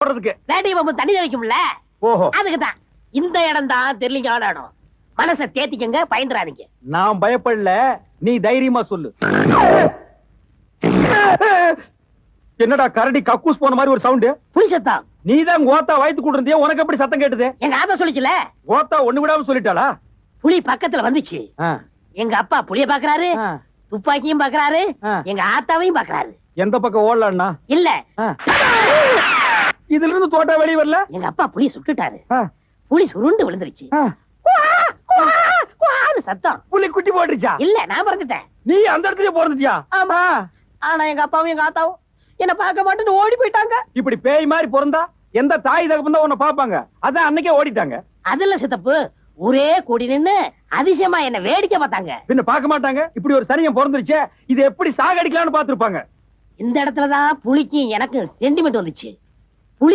போடுறதுக்கு வேட்டை பாம்பு தண்ணி வைக்கும்ல, ஓஹோ அதுக்குதான். இந்த இடம் தான் தெரியலிங்கான இடம். மனசை தேத்திக்கங்க, பயந்துறாதீங்க. நான் பயப்படல, நீ தைரியமா சொல்லு. என்னடா கரடி கக்கூஸ் போன மாதிரி ஒரு சவுண்ட்? புலி சத்தம். நீதான் கோத்தா வயித்து கூட இருந்தியா, உனக்கு எப்படி சத்தம் கேட்டது? எங்க ஆத்தா சொல்லிச்சுல, கோத்தா ஒண்ணு விடாம சொல்லிட்டாளா? புலி பக்கத்துல வந்துச்சு. எங்க அப்பா புலிய பாக்குறாரு, துப்பாக்கியும் பாக்குறாரு, எங்க ஆத்தாவையும் பாக்குறாரு. எந்த பக்கம் ஓடலான்னா? இல்ல, இதுல இருந்து தோட்டா வெளியே வரல. எங்க அப்பா புலி சுட்டுட்டாரு. புலி சுருண்டு விழுந்துருச்சு. சத்தம். புலி குட்டி போட்டுருச்சா? இல்ல, நான் பிறந்துட்டேன். நீ அந்த இடத்துல பிறந்துட்டியா? ஆமா. ஆனா எங்க அப்பாவும் எங்க ஆத்தாவும் என்ன பார்க்க மாட்டேன்னு ஓடி போயிட்டாங்க. இப்படி பேய் மாதிரி பிறந்தா எந்த தாய் தகப்பன் தான் உன்னை பாப்பாங்க? அதான் அன்னைக்கே ஓடிட்டாங்க. அதுல சித்தப்பு ஒரே கூடி நின்னு அதிசயமா என்ன வேடிக்கை பார்த்தாங்க. பின்ன பார்க்க மாட்டாங்க? இப்படி ஒரு சனியம் பிறந்துருச்சே, இது எப்படி சாகடிக்கலாம்னு பாத்துருப்பாங்க. இந்த இடத்துலதான் புலிக்கு எனக்கு சென்டிமெண்ட் வந்துச்சு.